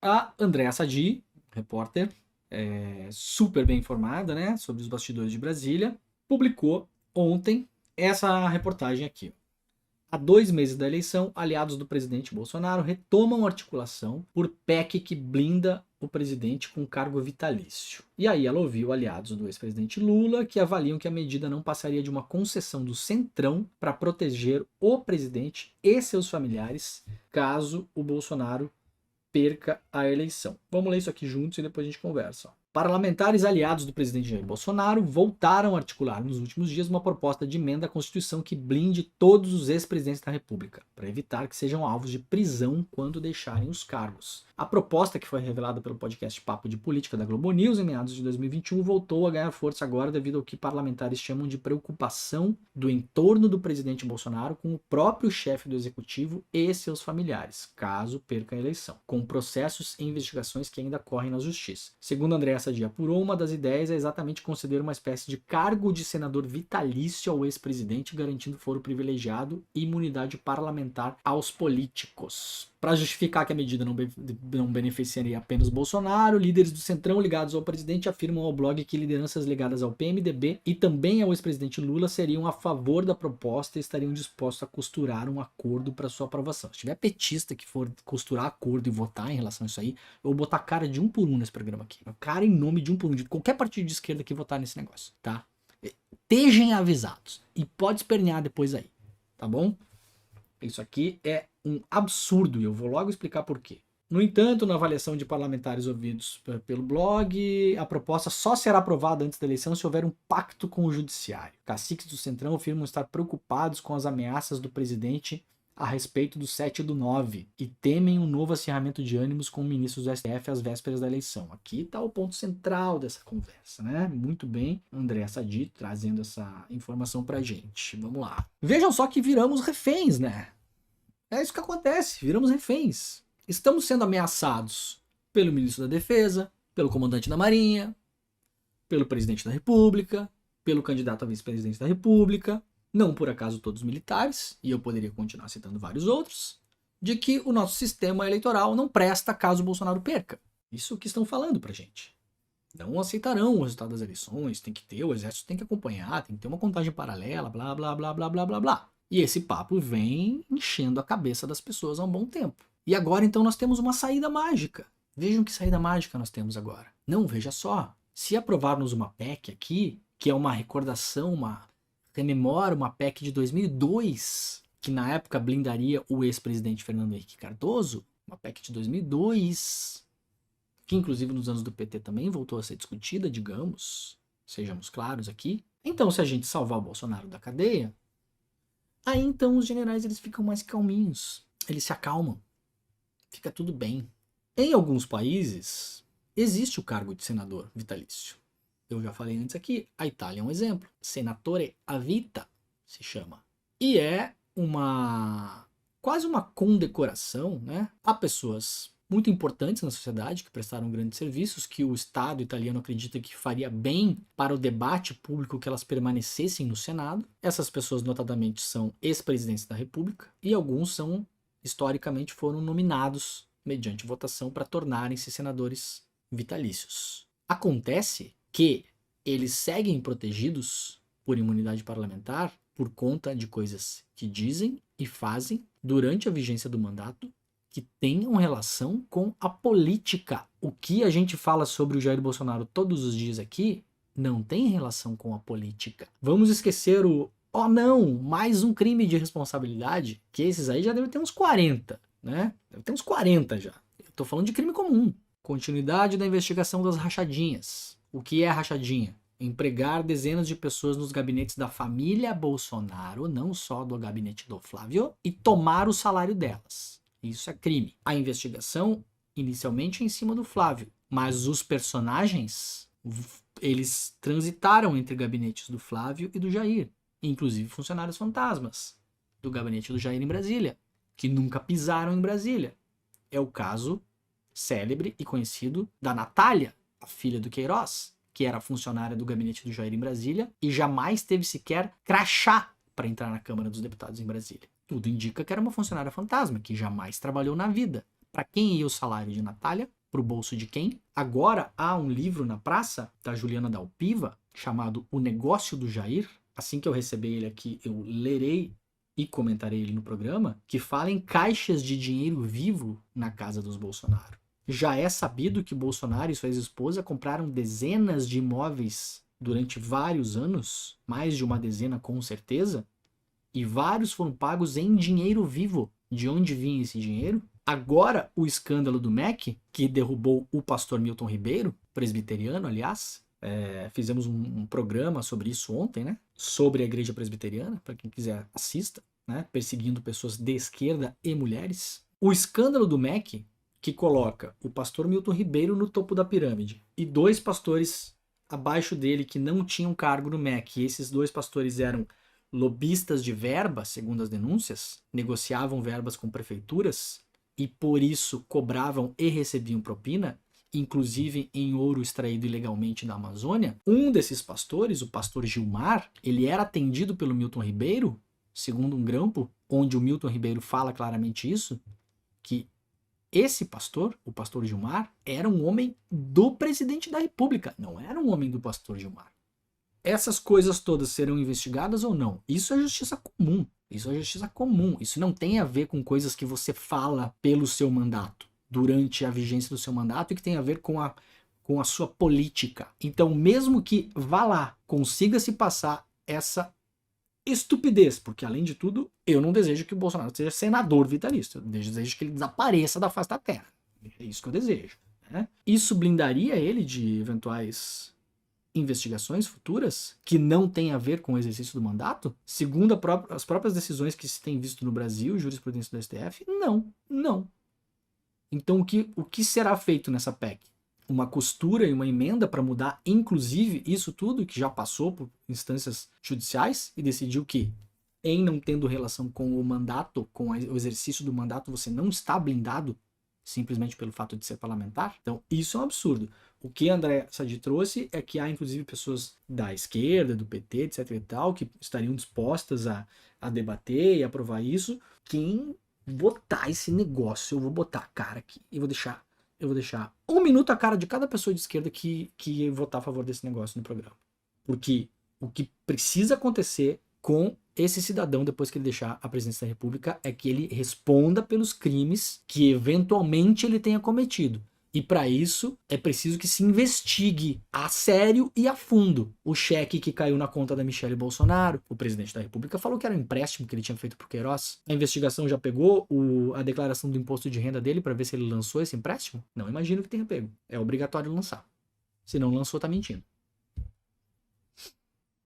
A Andréa Sadi, repórter, super bem informada, né, sobre os bastidores de Brasília, publicou ontem essa reportagem aqui. Há 2 meses da eleição, aliados do presidente Bolsonaro retomam articulação por PEC que blinda o presidente com cargo vitalício. E aí ela ouviu aliados do ex-presidente Lula que avaliam que a medida não passaria de uma concessão do Centrão para proteger o presidente e seus familiares caso o Bolsonaro perca a eleição. Vamos ler isso aqui juntos e depois a gente conversa. Parlamentares aliados do presidente Jair Bolsonaro voltaram a articular nos últimos dias uma proposta de emenda à Constituição que blinde todos os ex-presidentes da República, para evitar que sejam alvos de prisão quando deixarem os cargos. A proposta, que foi revelada pelo podcast Papo de Política da Globo News em meados de 2021, voltou a ganhar força agora devido ao que parlamentares chamam de preocupação do entorno do presidente Bolsonaro com o próprio chefe do executivo e seus familiares, caso perca a eleição, com processos e investigações que ainda correm na justiça. Segundo Andréa Sadi apurou, uma das ideias é exatamente conceder uma espécie de cargo de senador vitalício ao ex-presidente, garantindo foro privilegiado e imunidade parlamentar aos políticos. Para justificar que a medida não beneficiaria apenas Bolsonaro, líderes do Centrão ligados ao presidente afirmam ao blog que lideranças ligadas ao PMDB e também ao ex-presidente Lula seriam a favor da proposta e estariam dispostos a costurar um acordo para sua aprovação. Se tiver petista que for costurar acordo e votar em relação a isso aí, eu vou botar cara de um por um nesse programa aqui. Cara em nome de um por um, de qualquer partido de esquerda que votar nesse negócio, tá? Estejam avisados. E pode espernear depois aí, tá bom? Isso aqui é um absurdo e eu vou logo explicar por quê. No entanto, na avaliação de parlamentares ouvidos pelo blog, a proposta só será aprovada antes da eleição se houver um pacto com o judiciário. Caciques do Centrão afirmam estar preocupados com as ameaças do presidente a respeito do 7 do 9 e temem um novo acirramento de ânimos com ministros do STF às vésperas da eleição. Aqui está o ponto central dessa conversa, né? Muito bem, Andréa Sadi trazendo essa informação pra gente. Vamos lá. Vejam só que viramos reféns, né? É isso que acontece, viramos reféns. Estamos sendo ameaçados pelo ministro da Defesa, pelo comandante da Marinha, pelo presidente da República, pelo candidato a vice-presidente da República, não por acaso todos militares, e eu poderia continuar citando vários outros, de que o nosso sistema eleitoral não presta caso o Bolsonaro perca. Isso que estão falando pra gente. Não aceitarão o resultado das eleições, tem que ter, o exército tem que acompanhar, tem que ter uma contagem paralela, blá, blá, blá, blá, blá, blá, blá. E esse papo vem enchendo a cabeça das pessoas há um bom tempo. E agora então nós temos uma saída mágica. Vejam que saída mágica nós temos agora. Não, veja só, se aprovarmos uma PEC aqui, que é uma recordação, rememora uma PEC de 2002, que na época blindaria o ex-presidente Fernando Henrique Cardoso, uma PEC de 2002, que inclusive nos anos do PT também voltou a ser discutida, digamos, sejamos claros aqui. Então, se a gente salvar o Bolsonaro da cadeia, aí então os generais eles ficam mais calminhos, eles se acalmam, fica tudo bem. Em alguns países existe o cargo de senador vitalício. Eu já falei antes aqui, a Itália é um exemplo. Senatore a vita se chama. E é quase uma condecoração, né, a pessoas muito importantes na sociedade, que prestaram grandes serviços, que o Estado italiano acredita que faria bem para o debate público que elas permanecessem no Senado. Essas pessoas, notadamente, são ex-presidentes da República e alguns historicamente, foram nominados mediante votação para tornarem-se senadores vitalícios. Acontece que eles seguem protegidos por imunidade parlamentar por conta de coisas que dizem e fazem durante a vigência do mandato que tenham relação com a política. O que a gente fala sobre o Jair Bolsonaro todos os dias aqui não tem relação com a política. Vamos esquecer mais um crime de responsabilidade, que esses aí já devem ter uns 40, né? Deve ter uns 40 já. Eu tô falando de crime comum. Continuidade da investigação das rachadinhas. O que é rachadinha? Empregar dezenas de pessoas nos gabinetes da família Bolsonaro, não só do gabinete do Flávio, e tomar o salário delas. Isso é crime. A investigação, inicialmente, é em cima do Flávio, mas os personagens, eles transitaram entre gabinetes do Flávio e do Jair, inclusive funcionários fantasmas do gabinete do Jair em Brasília, que nunca pisaram em Brasília. É o caso célebre e conhecido da Natália, a filha do Queiroz, que era funcionária do gabinete do Jair em Brasília e jamais teve sequer crachá para entrar na Câmara dos Deputados em Brasília. Tudo indica que era uma funcionária fantasma, que jamais trabalhou na vida. Para quem ia o salário de Natália? Para o bolso de quem? Agora há um livro na praça da Juliana Dalpiva chamado O Negócio do Jair. Assim que eu receber ele aqui, eu lerei e comentarei ele no programa, que fala em caixas de dinheiro vivo na casa dos Bolsonaro. Já é sabido que Bolsonaro e sua ex-esposa compraram dezenas de imóveis durante vários anos, mais de uma dezena com certeza, e vários foram pagos em dinheiro vivo. De onde vinha esse dinheiro? Agora, o escândalo do MEC, que derrubou o pastor Milton Ribeiro, presbiteriano, aliás, fizemos um programa sobre isso ontem, né? Sobre a igreja presbiteriana, para quem quiser assista, né? Perseguindo pessoas de esquerda e mulheres. O escândalo do MEC, que coloca o pastor Milton Ribeiro no topo da pirâmide e 2 pastores abaixo dele que não tinham cargo no MEC. E esses 2 pastores eram lobistas de verba, segundo as denúncias, negociavam verbas com prefeituras e por isso cobravam e recebiam propina, inclusive em ouro extraído ilegalmente da Amazônia. Um desses pastores, o pastor Gilmar, ele era atendido pelo Milton Ribeiro, segundo um grampo, onde o Milton Ribeiro fala claramente isso, que esse pastor, o pastor Gilmar, era um homem do presidente da República, não era um homem do pastor Gilmar. Essas coisas todas serão investigadas ou não? Isso é justiça comum. Isso é justiça comum. Isso não tem a ver com coisas que você fala pelo seu mandato, durante a vigência do seu mandato, e que tem a ver com a sua política. Então, mesmo que vá lá, consiga se passar essa estupidez, porque além de tudo, eu não desejo que o Bolsonaro seja senador vitalício. Eu desejo que ele desapareça da face da terra. É isso que eu desejo, né? Isso blindaria ele de eventuais investigações futuras que não têm a ver com o exercício do mandato? Segundo as próprias decisões que se tem visto no Brasil, jurisprudência do STF, não. Então o que será feito nessa PEC? Uma costura e uma emenda para mudar, inclusive, isso tudo que já passou por instâncias judiciais e decidiu que, em não tendo relação com o mandato, com o exercício do mandato, você não está blindado simplesmente pelo fato de ser parlamentar? Então, isso é um absurdo. O que André Sadi trouxe é que há, inclusive, pessoas da esquerda, do PT, etc e tal, que estariam dispostas a debater e aprovar isso. Quem botar esse negócio, eu vou botar a cara aqui e vou deixar 1 minuto a cara de cada pessoa de esquerda que votar a favor desse negócio no programa. Porque o que precisa acontecer com esse cidadão, depois que ele deixar a presidência da República, é que ele responda pelos crimes que eventualmente ele tenha cometido. E para isso é preciso que se investigue a sério e a fundo o cheque que caiu na conta da Michelle Bolsonaro. O presidente da República falou que era um empréstimo que ele tinha feito pro Queiroz. A investigação já pegou a declaração do imposto de renda dele para ver se ele lançou esse empréstimo? Não imagino que tenha pego. É obrigatório lançar. Se não lançou, tá mentindo.